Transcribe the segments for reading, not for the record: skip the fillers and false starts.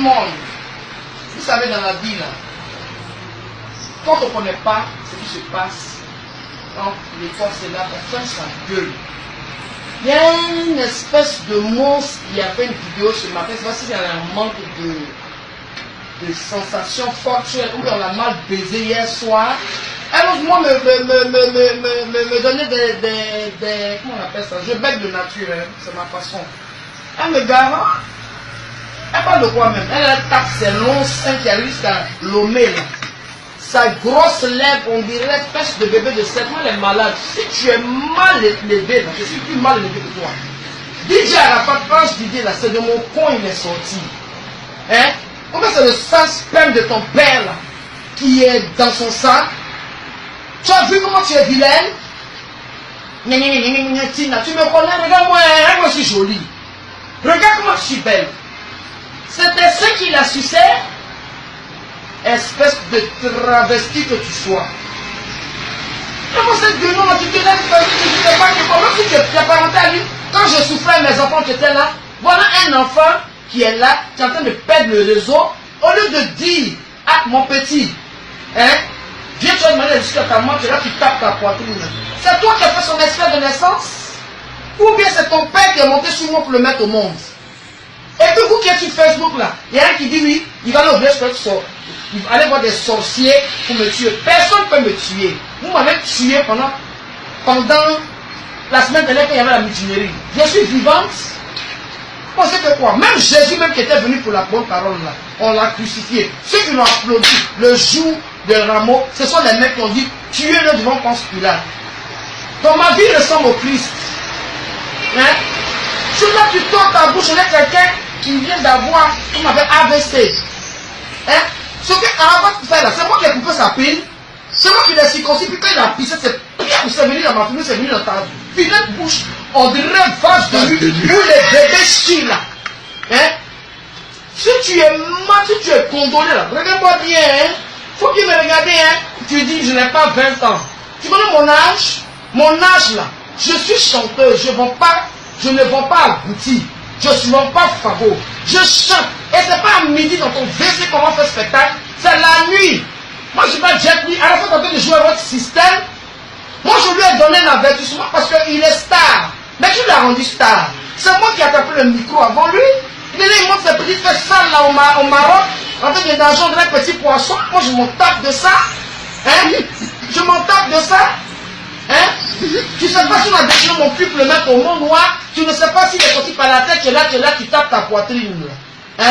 monde. Vous savez, dans la vie, là, quand on ne connaît pas ce qui se passe, quand l'école c'est là, on fait sa gueule. Il y a une espèce de monstre qui a fait une vidéo ce matin. C'est parce qu'il y a un manque de sensations fortes. Ou on a mal baisé hier soir. Alors moi me donnait des comment on appelle ça? Je bec de nature, hein, c'est ma façon. Elle me gare, elle parle de quoi même? Elle tape ses longs seins qui arrivent jusqu'à l'omé là. Sa grosse lèvre, on dirait pêche de bébé de 7 mois, elle est malade. Si tu es mal élevé, je suis plus mal élevé que toi. DJ Arafat, quand je disais là, c'est de mon coin il est sorti. Hein? Comment c'est le sang sperme de ton père là, qui est dans son sang? Tu as vu comment tu es vilaine? Tina, tu me connais, regarde-moi, moi je suis jolie. Regarde comment je suis belle. C'était ce qu'il a sucé. Espèce de travesti que tu sois. Comment cette gueule là, tu te lèves, tu ne sais pas que comment si tu es parenté à lui. Quand je souffrais, mes enfants qui étaient là, voilà un enfant qui est là, qui est en train de perdre le réseau, au lieu de dire, ah mon petit, hein, viens tu vas demander jusqu'à ta main, tu es là, tu tapes ta poitrine. C'est toi qui as fait son extrait de naissance? Ou bien c'est ton père qui est monté sur moi pour le mettre au monde? Et puis vous qui êtes sur Facebook là, il y a un qui dit oui, il va aller au village pour il va aller voir des sorciers pour me tuer. Personne ne peut me tuer. Vous m'avez tué pendant la semaine dernière quand il y avait la mutinerie. Je suis vivante. On sait que quoi? Même Jésus même qui était venu pour la bonne parole là, on l'a crucifié. Ceux qui l'ont applaudi le jour de Rameau, ce sont les mecs qui ont dit tuez-le devant Ponce Pilate. Donc ma vie ressemble au Christ. Hein? Si là tu tournes ta bouche, il y a quelqu'un qui vient d'avoir, on m'appelle AVC. Hein? Ce que Arafat fait là, c'est moi qui ai coupé sa pile, c'est moi qui l'ai circoncis, puis quand il a pissé, c'est venu dans ma famille, c'est venu dans ta vilaine bouche, on dirait vache de lui, où les bébés chient là. Hein? Si tu es mal, si tu es condamné là, regarde-moi bien, hein? Faut qu'il me regarde, hein? Tu dis, je n'ai pas 20 ans. Tu connais mon âge? Mon âge là, je suis chanteuse, je ne vends pas à Goutti. Je ne vends pas Fabo. Je chante. Et c'est pas à midi dans ton WC comment on fait spectacle. C'est la nuit. Moi je ne suis pas Jet Li. À la fois en train de jouer à votre système. Moi je lui ai donné l'avertissement parce qu'il est star. Mais tu l'as rendu star. C'est moi qui ai tapé le micro avant lui. Il montre ses petites fesses sales là au Maroc. En train de nager dans un petit poisson. Moi je m'en tape de ça. Hein? Je m'en tape de ça. Hein? Tu ne sais pas si on a déchiré mon cul pour le mettre au monde noir. Tu ne sais pas s'il est sorti par la tête, tu es là, tu tapes ta poitrine. Hein?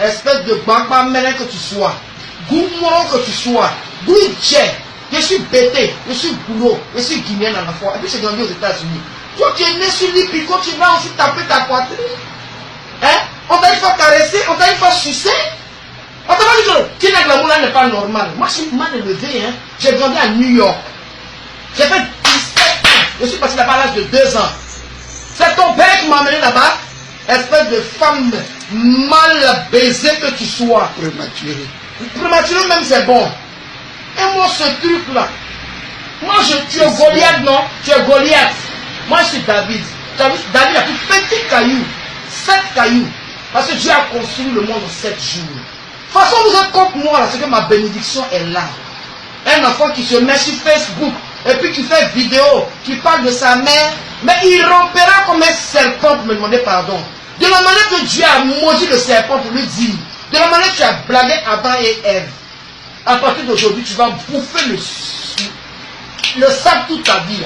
Espèce de bamba mêlé que tu sois. Goumouron que tu sois. Gouidje. Je suis bêté, je suis boulot, je suis guinéen à la fois. Et puis j'ai grandi aux États-Unis. Toi qui es né sur l'Ipico, tu vas aussi taper ta poitrine. Hein? On t'a une fois caressé, on t'a une fois sucé. On t'a pas dit que Tina Glamour n'est pas normal. Moi je suis mal élevé. Hein? J'ai grandi à New York. J'ai fait 17 ans. Je suis parti là-bas à l'âge de 2 ans. C'est ton père qui m'a amené là-bas. Espèce de femme mal baisée que tu sois. Prématuré. Prématuré même c'est bon. Et moi ce truc là. Moi tu es Goliath non? Tu es Goliath. Moi je suis David. David a pris petit caillou. 7 cailloux. Parce que Dieu a construit le monde en 7 jours. De toute façon vous êtes contre moi là. C'est que ma bénédiction est là. Un enfant qui se met sur Facebook. Et puis qui fait vidéo, qui parle de sa mère, mais il rompera comme un serpent pour me demander pardon. De la manière que Dieu a maudit le serpent pour lui dire, de la manière que tu as blagué Adam et Ève, à partir d'aujourd'hui, tu vas bouffer le sable toute ta vie.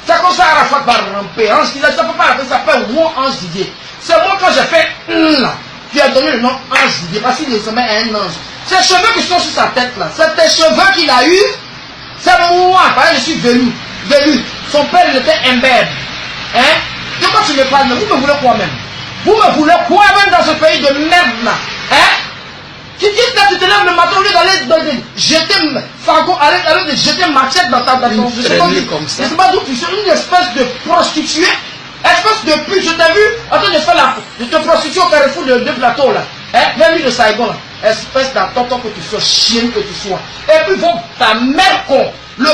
C'est comme ça Arafat va ramper. Ange Didier, ça ne peut pas appeler, ça s'appelle Won Ange Didier. C'est moi quand j'ai fait là, qui a donné le nom Ange Didier, parce qu'il ressemblait à un ange. Ces cheveux qui sont sur sa tête là, c'est tes cheveux qu'il a eu. C'est moi, parce que je suis velu. Son père il était imbèbe. Hein? De quoi tu me parles? Vous me voulez quoi même? Vous me voulez quoi même dans ce pays de merde là? Hein? Tu dis que tu te lèves le matin au lieu d'aller jeter Fago, aller de jeter machette dans ta maison. Je sais pas d'où tu es, une espèce de prostituée, espèce de pute. Je t'ai vu en train de faire de te prostituer au carrefour de plateau là. Hein? Même lui de Saigon là. Espèce d'attentat que tu sois, chienne que tu sois. Et puis ta mère con, la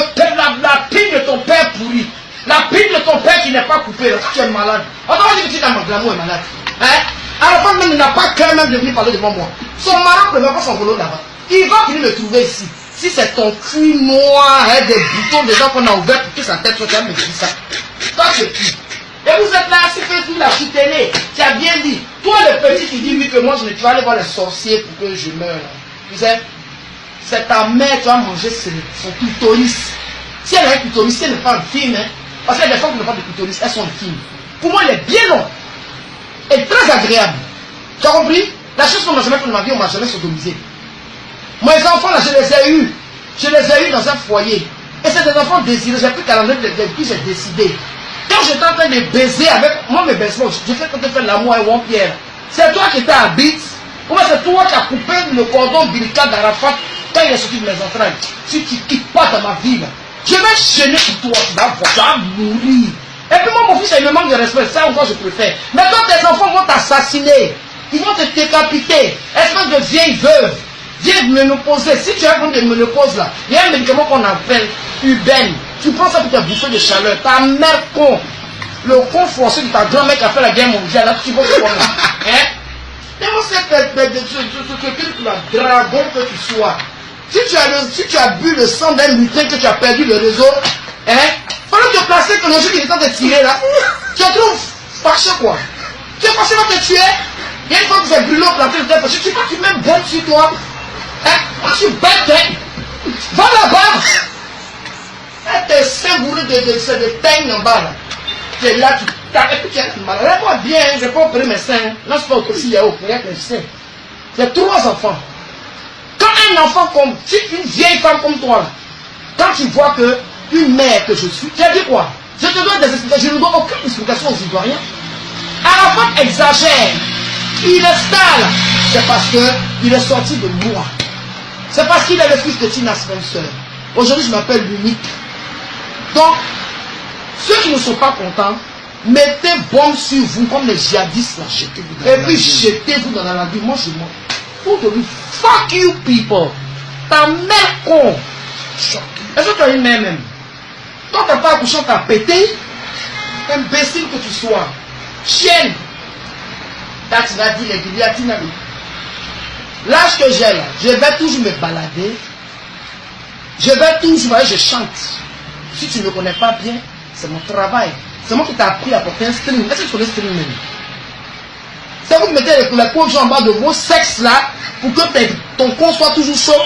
pile de ton père pourri, la pile de ton père qui n'est pas coupée, là, tu es malade. On va dire que tu es malade, l'amour est malade. Hein? Alors même il n'a pas cœur même de venir parler devant moi. Son mari ne prépare pas son boulot là-bas. Il va venir me trouver ici. Si c'est ton cul noir, hein, des boutons déjà qu'on a ouvert pour que sa tête soit, tu vas me dire ça. Toi, tu es qui? Et vous êtes là, sur Facebook, la télé. Tu as bien dit. Toi, le petit qui dit oui que moi, tu vas aller voir les sorciers pour que je meure. Tu sais, c'est ta mère qui va manger son clitoris. Si elle a un clitoris, si elle n'est pas une fille, hein, parce qu'il y a des femmes qui n'ont pas de clitoris, elles sont une fille. Pour moi, elle est bien longue. Elle est très agréable. Tu as compris? La chose qu'on m'a jamais fait de ma vie, on m'a jamais sodomisé. Mes enfants, là, je les ai eus. Je les ai eus dans un foyer. Et c'est des enfants désirés. J'ai pris 49 depuis j'ai décidé. Quand j'étais en train de baiser avec moi, mes baisements, je fais quand tu fais l'amour avec mon Pierre. C'est toi qui étais à bite. Ou bien c'est toi qui as coupé le cordon ombilical d'Arafat quand il est sorti de mes entrailles. Si tu ne quittes pas dans ma vie, là, je vais chaîner sur toi. Tu vas mourir. Et puis moi, mon fils, il me manque de respect. Ça encore, je préfère. Mais quand tes enfants vont t'assassiner, ils vont te décapiter. Espèce de vieille veuve. Viens ménopauser. Si tu as besoin de ménopause là, il y a un médicament qu'on appelle Uben. Tu prends ça pour te bouffer de chaleur. Ta mère con. Le con forcé de ta grand-mère qui a fait la guerre mondiale. Là, tu vas te voir. Hein? Et moi, c'est le dragon que tu sois. Si tu as bu le sang d'un lutin que tu as perdu le réseau, hein? Fallait te placer que le jour qu'il est en train de tirer là. Tu te trouves fâché quoi? Tu es fâché, va te tuer. Il y a une fois que vous avez brûlé au planté de tête, parce que tu crois que tu mets bonne sur toi. Hein? Moi, je suis bête, hein? Va là-bas! Et tes seins bourrés de teigne en bas, là. Tu es là, tu tapes, et puis tu es mal. Regarde-moi bien, je ne vais pas opérer mes seins. Non, c'est pas opérer s'il y a opéré mes seins. J'ai 3 enfants. Quand un enfant comme, si une vieille femme comme toi, là, quand tu vois que une mère que je suis, tu as dit quoi? Je te donne des explications, je ne donne aucune explication aux Ivoiriens. Arafat exagère. Il est star, c'est parce qu'il est sorti de moi. C'est parce qu'il est le fils de Tina Spencer. Aujourd'hui, je m'appelle l'unique. Donc, ceux qui ne sont pas contents, mettez bombe sur vous comme les djihadistes là. Et puis jetez-vous dans la lagune. Moi, je mens. Pour te dire, fuck you people. Ta mère con. Est-ce que tu as une mère même? Quand tu n'as pas accouché, tu as pété. Imbécile que tu sois. Chienne. Tu vas dire les bibliothèques. L'âge que j'ai là, je vais toujours me balader. Je vais toujours, voyez, je chante. Si tu ne me connais pas bien, c'est mon travail. C'est moi qui t'ai appris à porter un string. Est-ce que tu connais string même? C'est vous qui mettez les coups en bas de vos sexes là pour que ton con soit toujours chaud.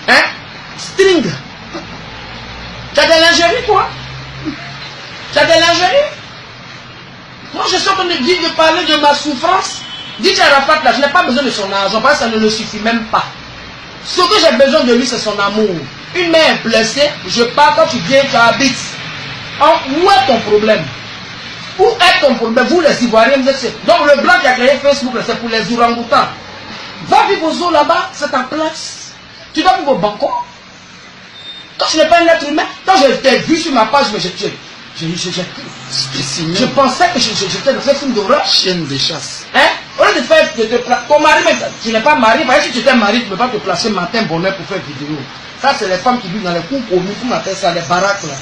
Hein? String. Tu as des lingeries toi? Tu as des lingeries? Moi je suis en train de dire, de parler de ma souffrance. Dites à Arafat là, je n'ai pas besoin de son argent parce que ça ne le suffit même pas. Ce que j'ai besoin de lui, c'est son amour. Une mère blessée, je pars, quand tu viens, tu habites. Où est ton problème? Où est ton problème? Vous les Ivoiriens, vous êtes... Donc le blanc qui a créé Facebook, c'est pour les orang-outans. Va vivre aux eaux là-bas, c'est ta place. Tu dois vivre au Bangkok. Quand tu n'es pas un être humain, quand je t'ai vu sur ma page, mais je pensais que j'étais dans un film d'horreur. Chienne de chasse. Hein? Au lieu de faire ton mari, mais tu n'es pas marié. Parce que si tu étais marié, tu ne peux pas te placer matin bonheur pour faire vidéo. Ça, c'est les femmes qui vivent dans les cours au milieu, on appelle ça les baraques là.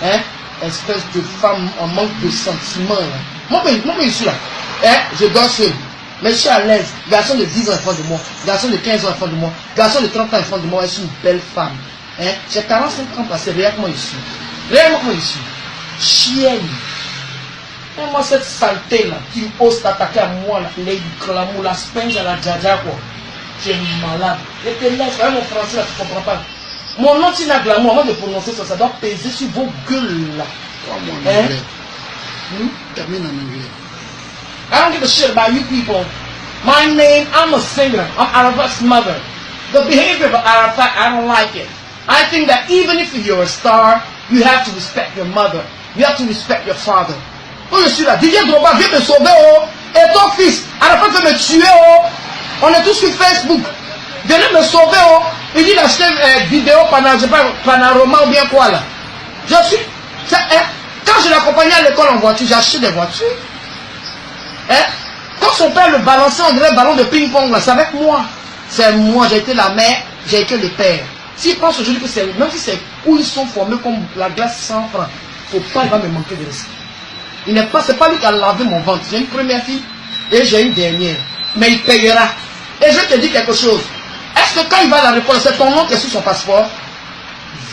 Hein? Espèce de femme en manque de sentiments là. Moi, je suis là. Hein? Je dors seul. Mais je suis à l'aise. Garçon de 10 ans en front de moi. Garçon de 15 ans en front de moi. Garçon de 30 ans en front de moi. Je suis une belle femme. Hein? J'ai 45 ans passé. Regarde comment je suis. Regarde comment je suis. Chienne. Et moi, cette saleté là, qui ose t'attaquer à moi, là, les glamour, la spenge à la djaja, quoi. Tu es malade. Je te laisse, avec mon français là, tu ne comprends pas. Mon nom, tu n'as glamour, avant de prononcer ça, ça doit peser sur vos gueules là. Comment en anglais? Termine en anglais. I don't give a shit about you people. My name, I'm a singer. I'm Arafat's mother. The behavior of Arafat, I don't like it. I think that even if you're a star, you have to respect your mother. You have to respect your father. Oh, je suis là. Didier Drogba, viens me sauver, oh. Et ton fils, Arafat veut me tuer, oh. On est tous sur Facebook. Venez me sauver, oh. Il dit d'acheter vidéo panorama ou bien quoi, là. Je suis... Quand je l'accompagnais à l'école en voiture, j'ai acheté des voitures. Hein? Quand son père le balançait, on dirait un ballon de ping-pong, là, c'est avec moi. C'est moi, j'ai été la mère, j'ai été le père. S'il pense aujourd'hui que c'est... Même si c'est où ils sont formés comme la glace 100 francs, faut pas, il va me manquer de respect. Il n'est pas, c'est pas lui qui a lavé mon ventre. J'ai une première fille et j'ai une dernière. Mais il payera. Et je te dis quelque chose. Est-ce que quand il va à l'école, c'est ton nom qui est sur son passeport?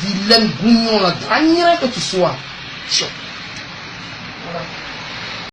Vilaine gougnon, la dernière que tu sois. Voilà.